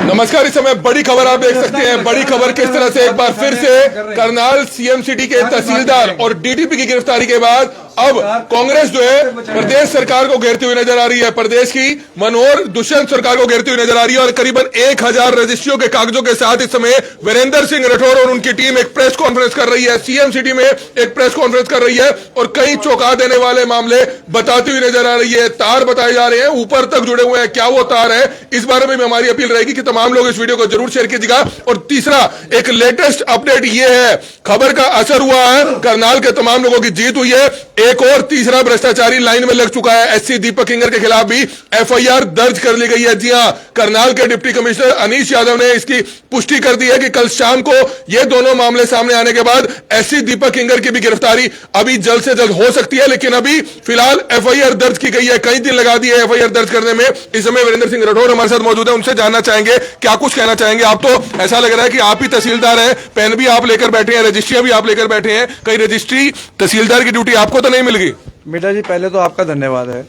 नमस्कार। इस समय बड़ी खबर आप देख सकते हैं। बड़ी खबर किस तरह से एक बार फिर से करनाल सीएम सिटी के तहसीलदार और डीटीपी की गिरफ्तारी के बाद अब कांग्रेस जो है प्रदेश सरकार को घेरती हुई नजर आ रही है। प्रदेश की मनोहर दुष्यंत सरकार को घेरती हुई नजर आ रही है और करीबन 1000 रजिस्ट्रियों के कागजों के साथ इस समय वीरेंद्र सिंह राठौर और उनकी टीम एक प्रेस कॉन्फ्रेंस कर रही है। सीएम सिटी में एक प्रेस कॉन्फ्रेंस कर रही है और कई चौंका देने वाले मामले बताती हुई नजर आ रही है। तार बताए जा रहे हैं, ऊपर तक जुड़े हुए हैं। क्या वो तार है, इस बारे में हमारी अपील रहेगी कि तमाम लोग इस वीडियो को जरूर शेयर कीजिएगा। और तीसरा एक लेटेस्ट अपडेट ये है, खबर का असर हुआ है, करनाल के तमाम लोगों की जीत हुई है। एक और तीसरा भ्रष्टाचारी लाइन में लग चुका है। एससी दीपक किंगर के खिलाफ भी एफआईआर दर्ज कर ली गई है। जी हां, करनाल के डिप्टी कमिश्नर अनीश यादव ने इसकी पुष्टि कर दी है कि कल शाम को ये दोनों मामले सामने आने के बाद एससी दीपक किंगर की भी गिरफ्तारी अभी जल्द से जल्द हो सकती है। लेकिन अभी फिलहाल एफआईआर दर्ज की गई है, कई दिन लगा दिए एफआईआर दर्ज करने में। इस समय वीरेंद्र सिंह राठौर हमारे साथ मौजूद है, उनसे जानना चाहेंगे क्या कुछ कहना चाहेंगे। आप तो ऐसा लग रहा है कि आप ही तहसीलदार हैं, पेन भी आप लेकर बैठे हैं, रजिस्ट्रियां भी आप लेकर बैठे हैं। कहीं रजिस्ट्री तहसीलदार की ड्यूटी आपको तो नहीं मिल गई? बेटा जी, पहले तो आपका धन्यवाद है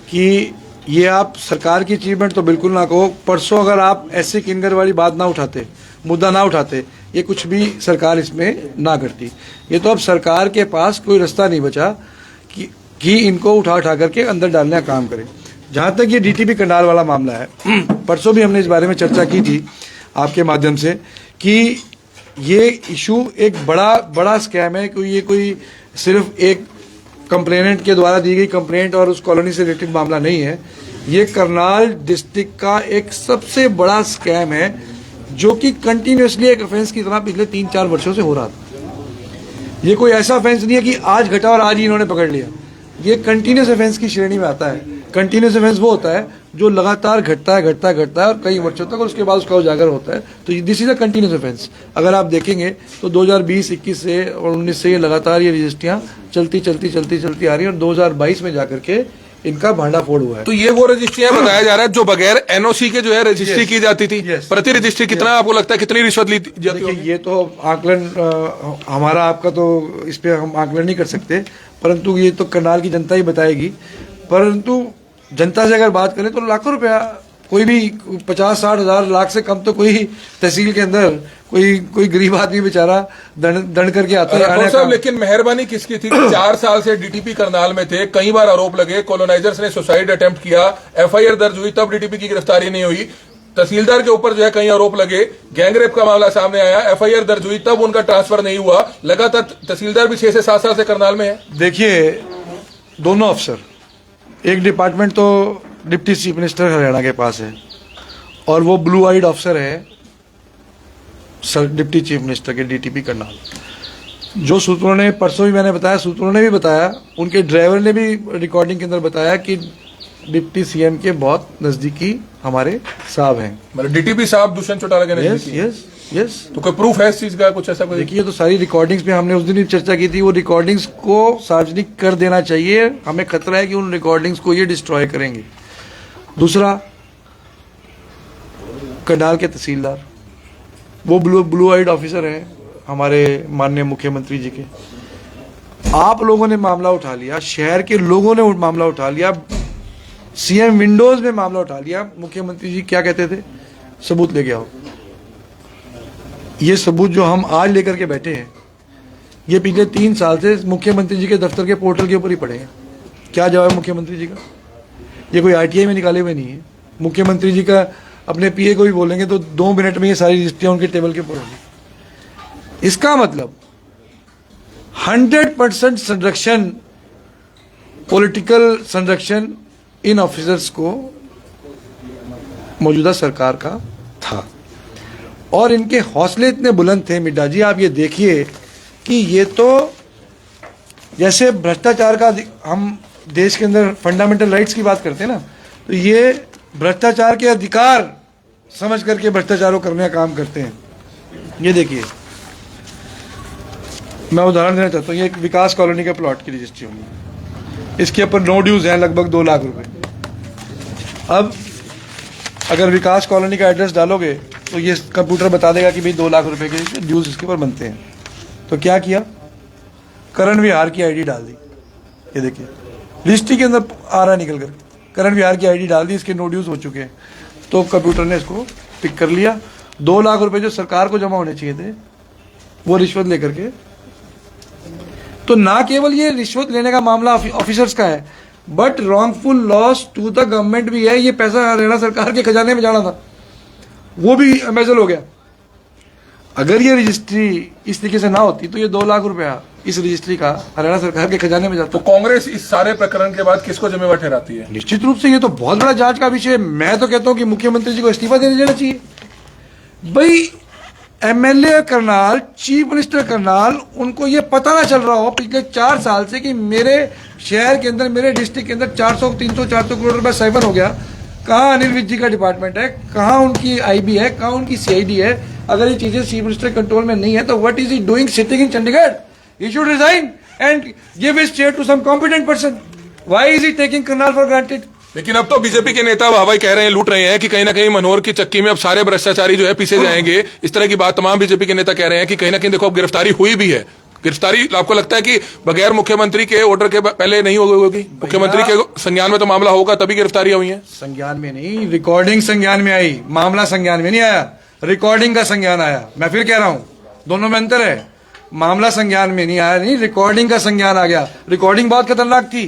कि ये आप सरकार की अचीवमेंट तो बिल्कुल ना कहो। परसों अगर आप एससी किंगर वाली बात ना उठाते, मुद्दा ना उठाते, ये कुछ भी सरकार इसमें ना करती। ये तो अब सरकार के पास कोई रास्ता नहीं बचा कि इनको उठा करके अंदर डालने का काम करें। जहाँ तक ये डीटीपी करनाल वाला मामला है, परसों भी हमने इस बारे में चर्चा की थी आपके माध्यम से कि ये इशू एक बड़ा स्कैम है। कि ये कोई सिर्फ एक कंप्लेनेंट के द्वारा दी गई कंप्लेंट और उस कॉलोनी से रिलेटेड मामला नहीं है। ये करनाल डिस्ट्रिक्ट का एक सबसे बड़ा स्कैम है जो कि कंटिन्यूसली एक ऑफेंस की तरह पिछले 3-4 वर्षों से हो रहा था। ये कोई ऐसा ऑफेंस नहीं है कि आज घटा और आज ही इन्होंने पकड़ लिया। ये कंटिन्यूस ऑफेंस की श्रेणी में आता है। कंटिन्यूस ऑफेंस वो होता है जो लगातार घटता है और कई वर्षों तक और उसके बाद उसका उजागर होता है। तो this is a continuous offence. अगर आप देखेंगे तो 2020, 21 से और 19 से ये लगातार ये रजिस्ट्रियां चलती आ रही है और 2022 में जाकर के इनका भांडाफोड़ हुआ है। तो ये वो रजिस्ट्रियां बताया जा रहा है जो बगैर एनओसी के जो है रजिस्ट्री की जाती थी। प्रति रजिस्ट्री कितना आपको लगता है, कितनी रिश्वत ली जाती है? ये तो आकलन हमारा आपका तो इस पे हम आकलन नहीं कर सकते, परंतु ये तो करनाल की जनता ही बताएगी। परंतु जनता से अगर बात करें तो लाखों रुपया, कोई भी 50-60 हजार, लाख से कम तो कोई तहसील के अंदर कोई गरीब आदमी बेचारा दंड करके आता है। लेकिन मेहरबानी किसकी थी? 4 साल से डीटीपी करनाल में थे, कई बार आरोप लगे, कॉलोनाइजर्स ने सुसाइड अटेम्प्ट किया, एफआईआर दर्ज हुई, तब डीटीपी की गिरफ्तारी नहीं हुई। तहसीलदार के ऊपर जो है कई आरोप लगे, गैंगरेप का मामला सामने आया, एफआईआर दर्ज हुई, तब उनका ट्रांसफर नहीं हुआ। लगातार तहसीलदार भी 6 से 7 साल से करनाल में है। देखिए, दोनों अफसर, एक डिपार्टमेंट तो डिप्टी चीफ मिनिस्टर हरियाणा के पास है और वो ब्लू आइड अफसर है सर डिप्टी चीफ मिनिस्टर के डीटीपी करनाल। जो सूत्रों ने परसों भी मैंने बताया, सूत्रों ने भी बताया, उनके ड्राइवर ने भी रिकॉर्डिंग के अंदर बताया कि डिप्टी सीएम के बहुत नजदीकी हमारे साहब हैं। मतलब डीटीपी साहब दुष्यंत चौटाला के नजदीकी? यस। तो कोई प्रूफ है इस चीज का, कुछ ऐसा? देखिए, तो सारी रिकॉर्डिंग्स पे हमने उस दिन भी चर्चा की थी। वो रिकॉर्डिंग्स को सार्वजनिक कर देना चाहिए। हमें खतरा है कि उन रिकॉर्डिंग्स को ये डिस्ट्रॉय करेंगे। दूसरा, करनाल के तहसीलदार वो ब्लू आइड ऑफिसर हैं हमारे माननीय मुख्यमंत्री जी के। आप लोगों ने मामला उठा लिया, शहर के लोगों ने मामला उठा लिया, सीएम विंडोज में मामला उठा लिया। मुख्यमंत्री जी क्या कहते थे? सबूत लेके आओ। ये सबूत जो हम आज लेकर के बैठे हैं, ये पिछले 3 साल से मुख्यमंत्री जी के दफ्तर के पोर्टल के ऊपर ही पड़े हैं। क्या जवाब है मुख्यमंत्री जी का? ये कोई आरटीआई में निकाले हुए नहीं है। मुख्यमंत्री जी का अपने पीए को भी बोलेंगे तो 2 मिनट में ये सारी रजिस्ट्रियां उनके टेबल के ऊपर होगी। इसका मतलब 100% संरक्षण, पॉलिटिकल संरक्षण इन ऑफिसर्स को मौजूदा सरकार का था और इनके हौसले इतने बुलंद थे। मिड्डा जी, आप ये देखिए कि ये तो जैसे भ्रष्टाचार का, हम देश के अंदर फंडामेंटल राइट्स की बात करते हैं ना, तो ये भ्रष्टाचार के अधिकार समझ करके भ्रष्टाचारों करने का काम करते हैं। ये देखिए, मैं उदाहरण देना चाहता हूँ। ये एक विकास कॉलोनी के प्लॉट की रजिस्ट्री होगी, इसके ऊपर नो ड्यूज हैं लगभग 2 लाख रुपए। अब अगर विकास कॉलोनी का एड्रेस डालोगे तो ये कंप्यूटर बता देगा कि भाई 2 लाख रुपए के ड्यूज इसके ऊपर बनते हैं। तो क्या किया? करण विहार की आईडी डाल दी। ये देखिए, रजिस्ट्री के अंदर आ रहा है निकल कर, करण विहार की आईडी डाल दी, इसके नो ड्यूज हो चुके हैं। तो कंप्यूटर ने इसको पिक कर लिया। 2 लाख रुपए जो सरकार को जमा होने चाहिए थे वो रिश्वत लेकर के, तो ना केवल ये रिश्वत लेने का मामला ऑफिसर्स का है, but wrongful loss to the government भी है। ये पैसा हरियाणा सरकार के खजाने में जाना था, वो भी एम्बेजल हो गया। अगर ये रजिस्ट्री इस तरीके से ना होती तो ये 2 लाख रुपया इस रजिस्ट्री का हरियाणा सरकार के खजाने में जाता। तो कांग्रेस इस सारे प्रकरण के बाद किसको जिम्मेवार ठहराती है? निश्चित रूप से ये तो बहुत बड़ा जांच का विषय है। मैं तो कहता हूं कि मुख्यमंत्री जी को इस्तीफा देना चाहिए। भाई MLA Karnal, chief minister Karnal, उनको ये पता ना चल रहा हो पिछले 4 साल से कि मेरे शहर के अंदर, मेरे डिस्ट्रिक्ट के अंदर 400 करोड़ रुपए साइबर हो गया। कहाँ अनिल विज जी का डिपार्टमेंट है, कहाँ उनकी आईबी है, कहाँ उनकी सीआईडी है। अगर ये चीजें चीफ मिनिस्टर कंट्रोल में नहीं है तो what is he doing sitting in Chandigarh? He should resign and give his chair to some competent person. Why is he taking Karnal for granted? लेकिन अब तो बीजेपी के नेता वाहवाही कह रहे हैं, लूट रहे हैं कि कहीं ना कहीं मनोहर की चक्की में अब सारे भ्रष्टाचारी जो है पीछे जाएंगे। इस तरह की बात तमाम बीजेपी के नेता कह रहे हैं कि कहीं ना कहीं देखो अब गिरफ्तारी हुई भी है। गिरफ्तारी आपको लगता है कि बगैर मुख्यमंत्री के ऑर्डर के पहले नहीं होगी? मुख्यमंत्री के संज्ञान में तो मामला होगा तभी गिरफ्तारियां हुई हैं। संज्ञान में नहीं, रिकॉर्डिंग संज्ञान में आई, मामला संज्ञान में नहीं आया, रिकॉर्डिंग का संज्ञान आया। मैं फिर कह रहा हूं, दोनों में अंतर है। मामला संज्ञान में नहीं आया, नहीं, रिकॉर्डिंग का संज्ञान आ गया। रिकॉर्डिंग बहुत खतरनाक थी।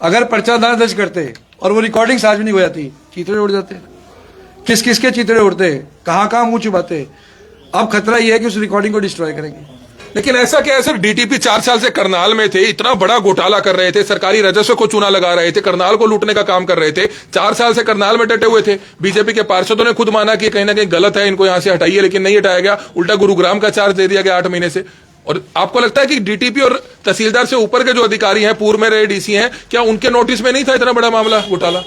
अगर पर्चा दर्ज करते और वो रिकॉर्डिंग सार्वजनिक हो जाती, चीतड़े उड़ जाते। किस किस के चीतड़े उड़ते, कहां कहां मुंह छुपाते। अब खतरा यह है कि उस रिकॉर्डिंग को डिस्ट्रॉय करेंगे। लेकिन ऐसा क्या है सर, डीटीपी 4 साल से करनाल में थे, इतना बड़ा घोटाला कर रहे थे, सरकारी राजस्व को चूना लगा रहे थे, करनाल को लूटने का काम कर रहे थे, 4 साल से करनाल में डटे हुए थे। बीजेपी के पार्षदों ने खुद माना कि कहीं ना कहीं गलत है, इनको यहां से हटाइए, लेकिन नहीं हटाया गया। उल्टा गुरुग्राम का चार्ज दे दिया गया 8 महीने से। और आपको लगता है कि डीटीपी और तहसीलदार से ऊपर के जो अधिकारी हैं, पूर्व में रहे डीसी हैं, क्या उनके नोटिस में नहीं था इतना बड़ा मामला घोटाला?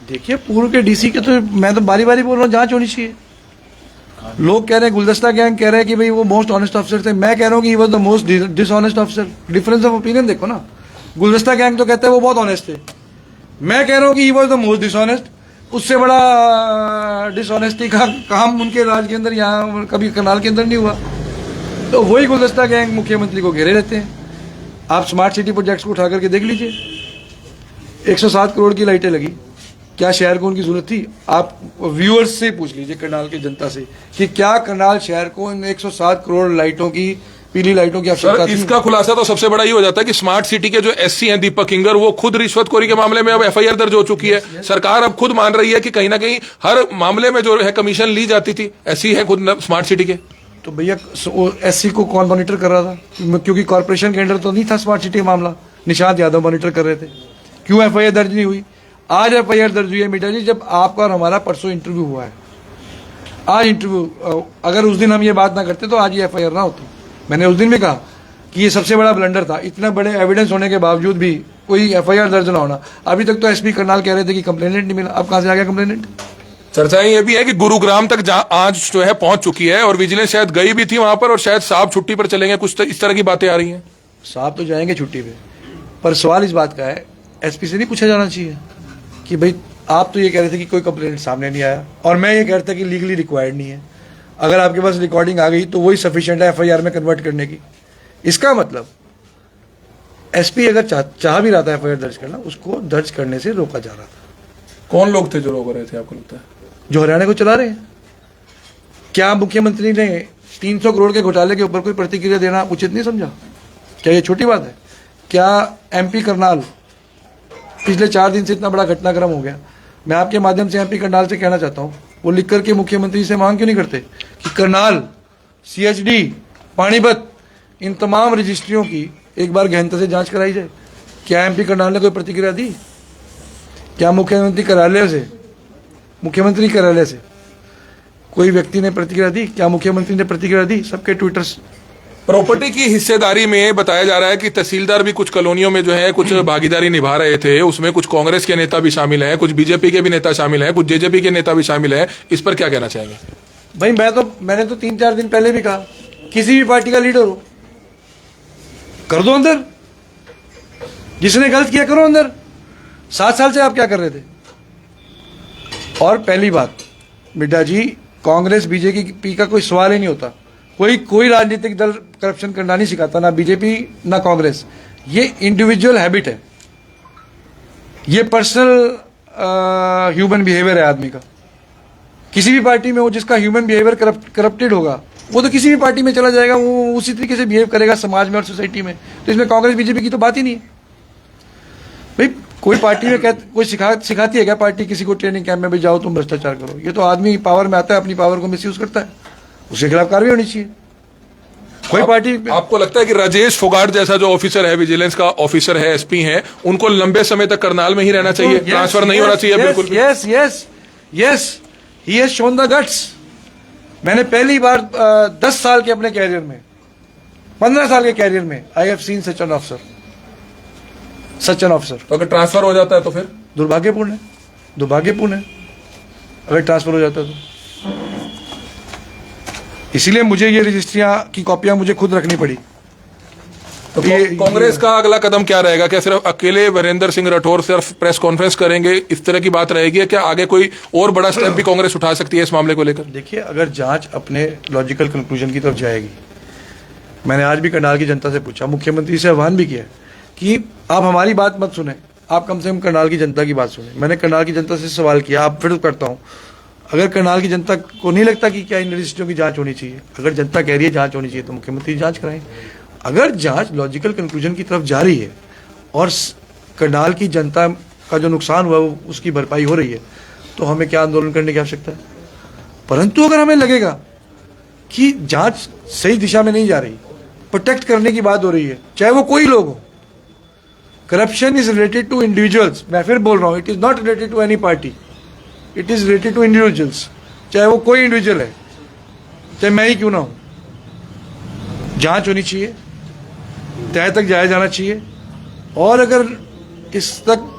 देखिए, पूर्व के डीसी के तो मैं तो बारी बारी बोल रहा हूँ जांच होनी चाहिए। लोग कह रहे हैं, गुलदस्ता गैंग कह रहे हैं कि भाई वो मोस्ट ऑनेस्ट ऑफिसर थे। मैं कह रहा हूँ कि he was the most dishonest officer. Difference of opinion देखो ना। गुलदस्ता गैंग तो कहते हैं वो बहुत ऑनेस्ट थे, मैं कह रहा हूँ कि he was the most dishonest. उससे बड़ा डिसऑनेस्टी का काम उनके राज के अंदर यहाँ कभी करनाल के अंदर नहीं हुआ। तो वही गुलदस्ता गैंग मुख्यमंत्री को घेरे रहते हैं। आप स्मार्ट सिटी प्रोजेक्ट्स को उठा करके देख लीजिए। 107 करोड़ की लाइटें लगी, क्या शहर को उनकी जरूरत थी? आप व्यूअर्स से पूछ लीजिए, करनाल की जनता से, कि क्या करनाल शहर को इन 107 करोड़ लाइटों की, पीली लाइटों की आवश्यकता थी? इसका खुलासा तो सबसे बड़ा ये हो जाता है कि स्मार्ट सिटी के जो एससी हैं दीपक किंगर, वो खुद रिश्वतखोरी के मामले में अब एफआईआर दर्ज हो चुकी है। सरकार अब खुद मान रही है कि कहीं ना कहीं हर मामले में जो है कमीशन ली जाती थी, ऐसी है खुद स्मार्ट सिटी के। तो भैया एससी को कौन मॉनिटर कर रहा था? क्योंकि कॉर्पोरेशन के अंडर तो नहीं था स्मार्ट सिटी मामला, निशांत यादव मॉनिटर कर रहे थे। क्यों एफआईआर दर्ज नहीं हुई? आज एफआईआर दर्ज हुई है मीडिया जी, जब आपका और हमारा परसों इंटरव्यू हुआ है। आज इंटरव्यू, अगर उस दिन हम ये बात ना करते तो आज ये एफआईआर ना होती। मैंने उस दिन भी कहा कि ये सबसे बड़ा ब्लंडर था, इतना बड़े एविडेंस होने के बावजूद भी कोई एफआईआर दर्ज ना होना। अभी तक तो एसपी करनाल कह रहे थे कि कंप्लेनेंट नहीं मिला, अब कहां से आ गया कंप्लेनेंट? चर्चाएं ये भी है कि गुरुग्राम तक आज जो है पहुंच चुकी है और विजिलेंस शायद गई भी थी वहां पर, और शायद साहब छुट्टी पर चलेंगे, कुछ इस तरह की बातें आ रही हैं। साहब तो जाएंगे छुट्टी पे, पर सवाल इस बात का है, एसपी से नहीं पूछा जाना चाहिए कि भाई आप तो ये कह रहे थे कि कोई कंप्लेंट सामने नहीं आया, और मैं ये कह रहा था कि लीगली रिक्वायर्ड नहीं है। अगर आपके पास रिकॉर्डिंग आ गई तो वही सफिशिएंट है एफआईआर में कन्वर्ट करने की। इसका मतलब एसपी अगर चाह भी रहा था एफआईआर दर्ज करना, उसको दर्ज करने से रोका जा रहा था। कौन लोग थे जो रोक रहे थे आपको लगता है? जो हरियाणा को चला रहे हैं। क्या मुख्यमंत्री ने 300 करोड़ के घोटाले के ऊपर कोई प्रतिक्रिया देना उचित नहीं समझा? क्या ये छोटी बात है? क्या एमपी करनाल पिछले 4 दिन से इतना बड़ा घटनाक्रम हो गया? मैं आपके माध्यम से एमपी करनाल से कहना चाहता हूं, वो लिख करके मुख्यमंत्री से मांग क्यों नहीं करते कि करनाल, सीएचडी, पानीपत, इन तमाम रजिस्ट्रियों की एक बार गहनता से जांच कराई जाए। क्या एमपी करनाल ने कोई प्रतिक्रिया दी? क्या मुख्यमंत्री कार्यालय से कोई व्यक्ति ने प्रतिक्रिया दी? क्या मुख्यमंत्री ने प्रतिक्रिया दी? सबके ट्विटर्स। प्रॉपर्टी की हिस्सेदारी में बताया जा रहा है कि तहसीलदार भी कुछ कॉलोनियों में जो है कुछ भागीदारी निभा रहे थे, उसमें कुछ कांग्रेस के नेता भी शामिल हैं, कुछ बीजेपी के भी नेता शामिल हैं, कुछ जेजेपी के नेता भी शामिल हैं। इस पर क्या कहना चाहेंगे? भाई मैंने तो 3-4 दिन पहले भी कहा, किसी भी पार्टी का लीडर हो, कर दो अंदर, जिसने गलत किया करो अंदर। 7 साल से आप क्या कर रहे थे? और पहली बात मिड्डा जी, कांग्रेस बीजेपी का कोई सवाल ही नहीं होता। कोई राजनीतिक दल करप्शन करना नहीं सिखाता, ना बीजेपी ना कांग्रेस। ये इंडिविजुअल हैबिट है, ये पर्सनल ह्यूमन बिहेवियर है आदमी का। किसी भी पार्टी में हो जिसका ह्यूमन बिहेवियर करप्टेड होगा, वो तो किसी भी पार्टी में चला जाएगा, वो उसी तरीके से बिहेव करेगा समाज में और सोसाइटी में। तो इसमें कांग्रेस बीजेपी की तो बात ही नहीं है भाई। कोई पार्टी में कोई सिखाती है क्या पार्टी किसी को ट्रेनिंग कैंप में भी जाओ तुम भ्रष्टाचार करो? ये तो आदमी पावर में आता है, अपनी पावर को मिसयूज करता है, उसके खिलाफ कार्रवाई होनी चाहिए। कोई पार्टी आपको लगता है कि राजेश फोगाट जैसा जो ऑफिसर है, विजिलेंस का ऑफिसर है, एसपी है, उनको लंबे समय तक करनाल में ही रहना चाहिए, ट्रांसफर नहीं होना चाहिए? बिल्कुल। Yes, he has shown the guts. मैंने पहली बार 10 साल के अपने कैरियर में, 15 साल के कैरियर में I have seen such an officer. तो अगर ट्रांसफर हो जाता है तो फिर दुर्भाग्यपूर्ण है अगर ट्रांसफर हो जाता है तो। इसीलिए मुझे ये रजिस्ट्रियां की कॉपियां मुझे खुद रखनी पड़ी। तो कांग्रेस का अगला कदम क्या रहेगा? क्या सिर्फ अकेले वीरेंद्र सिंह राठौर सिर्फ प्रेस कॉन्फ्रेंस करेंगे, इस तरह की बात रहेगी? क्या आगे कोई और बड़ा स्टेप भी कांग्रेस उठा सकती है इस मामले को लेकर? देखिए, अगर जांच अपने लॉजिकल कंक्लूजन की तरफ जाएगी, मैंने आज भी करनाल की जनता से पूछा, मुख्यमंत्री से आह्वान भी किया कि आप हमारी बात मत सुने, आप कम से कम करनाल की जनता की बात सुने। मैंने करनाल की जनता से सवाल किया, आप फिर करता हूँ, अगर करनाल की जनता को नहीं लगता कि क्या इन रजिस्ट्रियों की जांच होनी चाहिए, अगर जनता कह रही है जांच होनी चाहिए, तो मुख्यमंत्री जांच कराएं। अगर जांच लॉजिकल कंक्लूजन की तरफ जा रही है और करनाल की जनता का जो नुकसान हुआ वो उसकी भरपाई हो रही है, तो हमें क्या आंदोलन करने की आवश्यकता है? परंतु अगर हमें लगेगा कि जांच सही दिशा में नहीं जा रही, प्रोटेक्ट करने की बात हो रही है, चाहे वो कोई लोग हो, corruption is related to individuals. मैं फिर बोल रहा हूं, it is not related to any party, it is related to individuals. चाहे वो कोई इंडिविजुअल है, चाहे मैं ही क्यों ना हूं, जांच होनी चाहिए, तय तक जाया जाना चाहिए। और अगर इस तक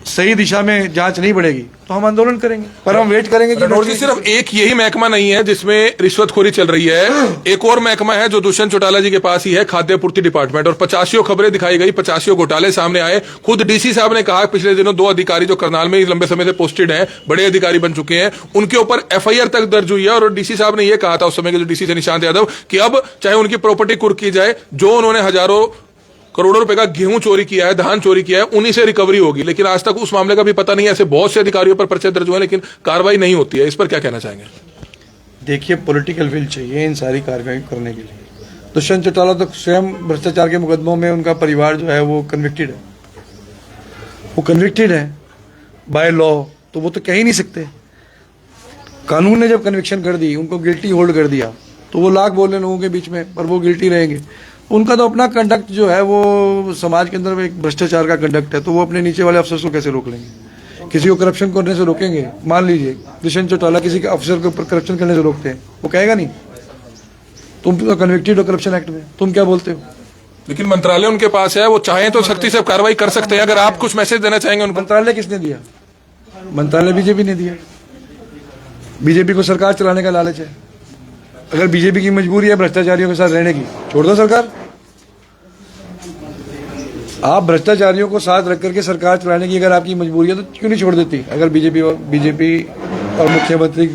सही दिशा में जांच नहीं बढ़ेगी तो हम आंदोलन करेंगे, पर हम वेट करेंगे कि राठौर जी, सिर्फ एक यही महकमा नहीं है जिसमें रिश्वतखोरी चल रही है, एक और महकमा है जो दुष्यंत चौटाला जी के पास ही है, खाद्य आपूर्ति डिपार्टमेंट। और 85 खबरें दिखाई गई, 85 घोटाले सामने आए। खुद डीसी साहब ने कहा पिछले दिनों 2 अधिकारी जो करनाल में लंबे समय से पोस्टेड हैं, बड़े अधिकारी बन चुके हैं, उनके ऊपर एफआईआर तक दर्ज हुई है। और डीसी साहब ने यह कहा था उस समय के जो डीसी थे निशांत यादव, कि अब चाहे उनकी प्रॉपर्टी कुर्क की जाए, जो उन्होंने हजारों करोड़ों रुपए का गेहूं चोरी किया है, धान चोरी किया है, उन्हीं से रिकवरी होगी। लेकिन आज तक उस मामले का भी पता नहीं है। ऐसे बहुत से अधिकारियों पर पर्चे दर्ज हुए लेकिन कार्रवाई नहीं होती है। इस पर क्या कहना चाहेंगे? देखिए, पॉलिटिकल विल चाहिए इन सारी कार्रवाई करने के लिए। दुष्यंत चौटाला तो स्वयं भ्रष्टाचार के मुकदमों में उनका परिवार जो है वो कन्विक्टेड है बाय लॉ, तो वो तो कह ही नहीं सकते। कानून ने जब कन्विक्शन कर दी, उनको गिल्टी होल्ड कर दिया, तो वो लाख बोल रहे लोगों के बीच में, पर वो गिल्टी रहेंगे। उनका तो अपना कंडक्ट जो है वो समाज के अंदर एक भ्रष्टाचार का कंडक्ट है, तो वो अपने नीचे वाले अफसर को कैसे रोक लेंगे? किसी को करप्शन करने से रोकेंगे? मान लीजिए दुष्यंत चौटाला किसी के अफसर के ऊपर करप्शन करने से रोकते हैं, वो कहेगा नहीं तुम तो कन्विक्टेड हो करप्शन एक्ट में, तुम क्या बोलते हो? लेकिन मंत्रालय उनके पास है, वो चाहें तो सख्ती से कार्रवाई कर सकते हैं। अगर आप कुछ मैसेज देना चाहेंगे उनको? मंत्रालय किसने दिया? मंत्रालय बीजेपी ने दिया। बीजेपी को सरकार चलाने का लालच है। अगर बीजेपी की मजबूरी है भ्रष्टाचारियों के साथ रहने की, छोड़ दो सरकार। आप भ्रष्टाचारियों को साथ रख करके सरकार चलाने की अगर आपकी मजबूरी है तो क्यों नहीं छोड़ देती? अगर बीजेपी और मुख्यमंत्री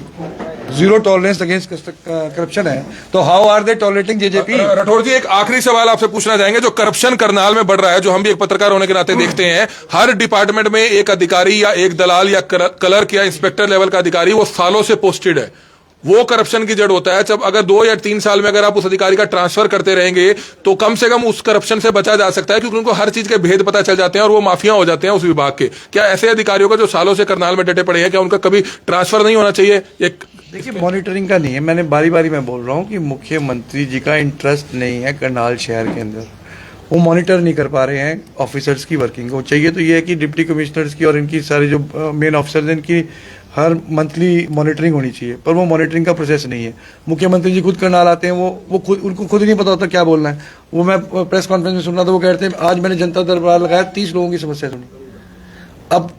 जीरो टॉलरेंस अगेंस्ट करप्शन है, तो how are they tolerating JJP? Rathore ji, एक आखिरी सवाल आपसे पूछना चाहेंगे। जो करप्शन करनाल में बढ़ रहा है, जो हम भी एक पत्रकार होने के नाते देखते हैं, हर डिपार्टमेंट में एक अधिकारी या एक दलाल या क्लर्क या इंस्पेक्टर लेवल का अधिकारी वो सालों से पोस्टेड है, वो करप्शन की जड़ होता है। जब अगर 2 या 3 साल में अगर आप उस अधिकारी का ट्रांसफर करते रहेंगे तो कम से कम उस करप्शन से बचा जा सकता है, क्योंकि उनको हर चीज के भेद पता चल जाते हैं और वो माफिया हो जाते हैं उस विभाग के। क्या ऐसे अधिकारियों का जो सालों से करनाल में डटे पड़े हैं, क्या उनका कभी ट्रांसफर नहीं होना चाहिए? देखिए, मॉनिटरिंग का नहीं है, मैंने बारी बारी मैं बोल रहा हूँ कि मुख्यमंत्री जी का इंटरेस्ट नहीं है करनाल शहर के अंदर, वो मॉनिटर नहीं कर पा रहे हैं ऑफिसर्स की वर्किंग को। चाहिए तो ये है कि डिप्टी कमिश्नर्स की और इनकी सारी जो मेन ऑफिसर्स हैं, इनकी हर मंथली मॉनिटरिंग होनी चाहिए, पर वो मॉनिटरिंग का प्रोसेस नहीं है। मुख्यमंत्री जी खुद करनाल आते हैं, वो खुद, उनको खुद ही नहीं पता होता क्या बोलना है। वो मैं प्रेस कॉन्फ्रेंस में सुन रहा था, वो कहते हैं आज मैंने जनता दरबार लगाया, 30 लोगों की समस्या सुनी। अब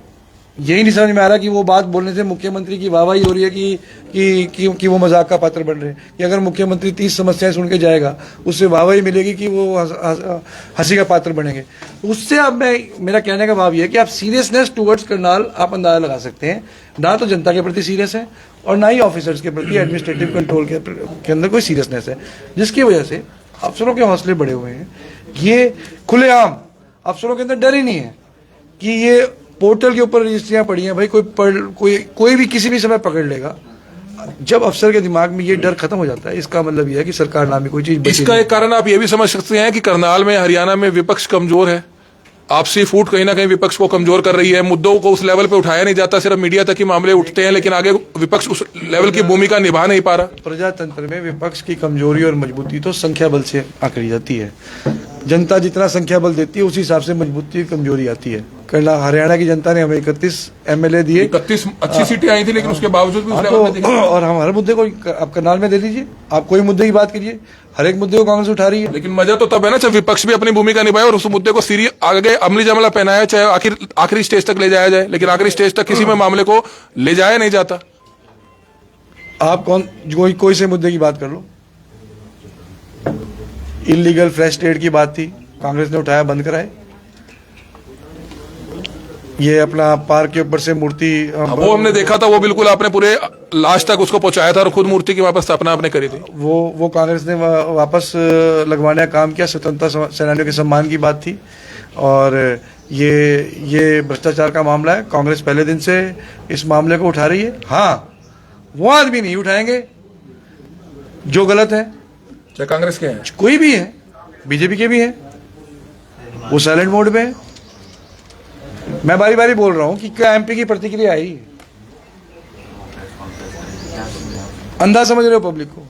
यही नहीं समझ में आ रहा कि वो बात बोलने से मुख्यमंत्री की वाहवाही हो रही है कि वो मजाक का पात्र बन रहे हैं, कि अगर मुख्यमंत्री 30 समस्याएं सुन के जाएगा उससे वाहवाही मिलेगी कि वो हंसी का पात्र बनेंगे। उससे अब मेरा कहने का भाव ये है कि आप सीरियसनेस टुवर्ड्स करनाल आप अंदाजा लगा सकते हैं। ना तो जनता के प्रति सीरियस है और ना ही ऑफिसर्स के प्रति एडमिनिस्ट्रेटिव कंट्रोल के अंदर कोई सीरियसनेस है, जिसकी वजह से अफसरों के हौसले बढ़े हुए हैं। ये खुलेआम अफसरों के अंदर डर ही नहीं है कि ये पोर्टल के ऊपर रजिस्ट्रियां पड़ी हैं भाई, कोई भी किसी भी समय पकड़ लेगा। जब अफसर के दिमाग में ये डर खत्म हो जाता है, इसका मतलब ये है कि सरकार नामी कोई चीज बची इसका नहीं। एक कारण आप ये भी समझ सकते हैं कि करनाल में, हरियाणा में विपक्ष कमजोर है। आपसी फूट कहीं ना कहीं विपक्ष को कमजोर कर रही है। मुद्दों को उस लेवल पे उठाया नहीं जाता, सिर्फ मीडिया तक ही मामले उठते हैं, लेकिन आगे विपक्ष उस लेवल की भूमिका निभा नहीं पा रहा। प्रजातंत्र में विपक्ष की कमजोरी और मजबूती तो संख्या बल से आंकड़ी जाती है। जनता जितना संख्या बल देती है उसी हिसाब से मजबूती कमजोरी आती है। हरियाणा की जनता ने हमें 31 एमएलए दिए, 31 अच्छी सीटें आई थी, लेकिन उसके बावजूद भी उस लेवल पे तो और हम हर मुद्दे को आप करनाल में दे दीजिए, आप कोई मुद्दे की बात करिए, हर एक मुद्दे को कांग्रेस उठा रही है। लेकिन मजा तो तब है ना जब विपक्ष भी अपनी भूमिका निभाए और उस मुद्दे को सीरियस आगे अमली जमला पहनाया, चाहे आखिरी स्टेज तक ले जाया जाए, लेकिन आखिरी स्टेज तक किसी में मामले को ले जाया नहीं जाता। आप कोई से मुद्दे की बात कर लो। इलीगल फ्लैश ट्रेड की बात थी, कांग्रेस ने उठाया, बंद कराए। ये अपना पार्क के ऊपर से मूर्ति वो हमने देखा था, वो बिल्कुल आपने पूरे लास्ट तक उसको पहुंचाया था और खुद मूर्ति की वापस स्थापना आपने करी थी। वो कांग्रेस ने वापस लगवाने का काम किया। स्वतंत्रता सेनानियों के सम्मान की बात थी। और ये भ्रष्टाचार का मामला है। कांग्रेस पहले दिन से इस मामले को उठा रही है। हाँ, वो आदमी नहीं उठाएंगे जो गलत है, चाहे कांग्रेस के हैं, कोई भी है, बीजेपी के भी है, वो साइलेंट मोड में है। मैं बारी बारी बोल रहा हूं कि क्या एमपी की प्रतिक्रिया आई? अंधा समझ रहे हो पब्लिक को?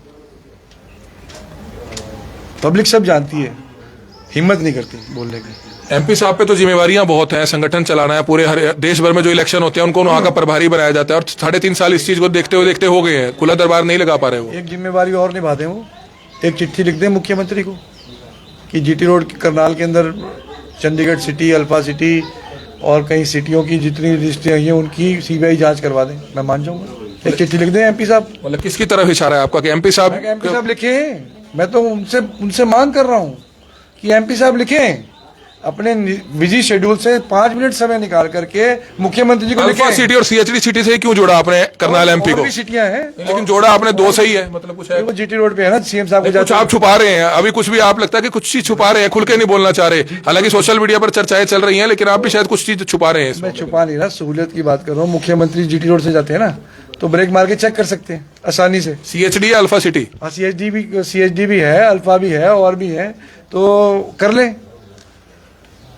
पब्लिक सब जानती है, हिम्मत नहीं करती बोलने की। एमपी साहब पे तो जिम्मेवारियां बहुत हैं, संगठन चलाना है, पूरे हर देश भर में जो इलेक्शन होते हैं उनको वहां का प्रभारी बनाया जाता है, और 3.5 साल इस चीज को देखते हो गए हैं, खुला दरबार नहीं लगा पा रहे वो। एक जिम्मेवारी और निभाते हैं वो, एक चिट्ठी लिख दें मुख्यमंत्री को कि जीटी रोड करनाल के अंदर चंडीगढ़ सिटी, अल्फा सिटी और कई सिटियों की जितनी रजिस्ट्रियां हैं उनकी सीबीआई जांच करवा दें, मैं मान जाऊंगा। एक चिट्ठी लिख दें एमपी साहब। मतलब किसकी तरफ इशारा है आपका कि एमपी साहब लिखें? मैं तो उनसे मांग कर रहा हूं कि एमपी साहब लिखें, अपने बिजी शेड्यूल से 5 मिनट समय निकाल करके मुख्यमंत्री जी को लिखें। सिटी और सीएचडी सिटी से क्यों जोड़ा आपने करनाल एमपी को? सिटियां हैं, लेकिन जोड़ा आपने 2 से ही है, मतलब कुछ है। वो जीटी रोड पे है ना, सीएम साहब को कुछ आप छुपा रहे हैं अभी, कुछ भी आप लगता है कि कुछ चीज छुपा रहे हैं, खुल के नहीं बोलना चाह रहे। हालांकि सोशल मीडिया पर चर्चाएं चल रही हैं, लेकिन आप भी शायद कुछ चीज छुपा रहे हैं। मैं छुपा नहीं रहा, सहूलियत की बात कर रहा हूँ। मुख्यमंत्री जीटी रोड से जाते हैं ना, तो ब्रेक मार के चेक कर सकते हैं आसानी से। सीएचडी या अल्फा सिटी? हाँ, सीएचडी भी है, अल्फा भी है और भी है, तो कर लें।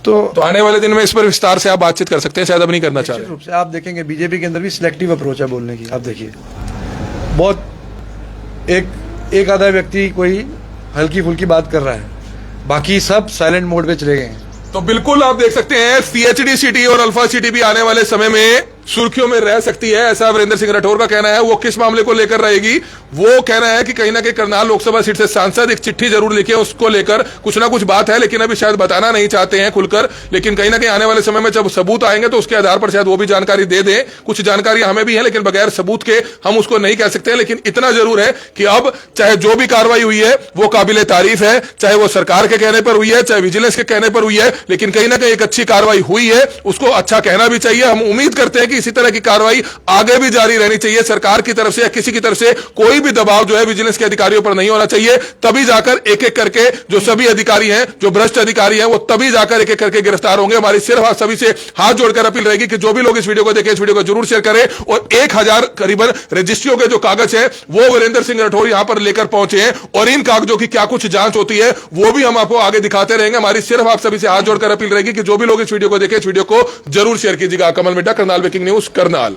तो आने वाले दिन में इस पर विस्तार से आप बातचीत कर सकते हैं, शायद अब नहीं करना चाह रहे। रूप से आप देखेंगे बीजेपी के अंदर भी सिलेक्टिव अप्रोच है बोलने की। आप देखिए, बहुत एक आधा व्यक्ति कोई हल्की फुल्की बात कर रहा है, बाकी सब साइलेंट मोड पे चले गए हैं। तो बिल्कुल आप देख सकते हैं सीएचडी सिटी और अल्फा सिटी भी आने वाले समय में सुर्खियों में रह सकती है, ऐसा वीरेंद्र सिंह राठौर का कहना है। वो किस मामले को लेकर रहेगी, वो कहना है कि कहीं ना कहीं करनाल लोकसभा सीट से सांसद एक चिट्ठी जरूर लिखे, उसको लेकर कुछ ना कुछ बात है, लेकिन अभी शायद बताना नहीं चाहते हैं खुलकर। लेकिन कहीं ना कहीं आने वाले समय में जब सबूत आएंगे तो उसके आधार पर शायद वो भी जानकारी दे दें। कुछ जानकारी हमें भी है, लेकिन बगैर सबूत के हम उसको नहीं कह सकते हैं। लेकिन इतना जरूर है कि अब चाहे जो भी कार्रवाई हुई है वो काबिले तारीफ है, चाहे वो सरकार के कहने पर हुई है, चाहे विजिलेंस के कहने पर हुई है, लेकिन कहीं ना कहीं एक अच्छी कार्रवाई हुई है, उसको अच्छा कहना भी चाहिए। हम उम्मीद करते हैं कि इसी तरह की कार्रवाई आगे भी जारी रहनी चाहिए। सरकार की तरफ से या किसी की तरफ से कोई भी दबाव जो है विजिलेंस के अधिकारियों पर नहीं होना चाहिए। तभी जाकर एक एक करके जो सभी अधिकारी हैं, जो भ्रष्ट अधिकारी हैं, वो तभी जाकर एक एक करके गिरफ्तार होंगे। हमारी सिर्फ आप सभी से हाथ जोड़कर अपील रहेगी कि जो भी लोग इस वीडियो को देखें, इस वीडियो को जरूर शेयर करें, और 1000 करीबन रजिस्ट्रियों के जो कागज है वो वीरेंद्र सिंह राठौर यहां पर लेकर पहुंचे हैं, और इन कागजों की क्या कुछ जांच होती है वो भी हम आपको आगे दिखाते रहेंगे। हमारी सिर्फ आप सभी से हाथ जोड़कर अपील रहेगी कि जो भी लोग इस वीडियो को देखें, इस वीडियो को जरूर शेयर कीजिएगा। कमल मिड्डा, करनाल ब्रेकिंग न्यूज, करनाल।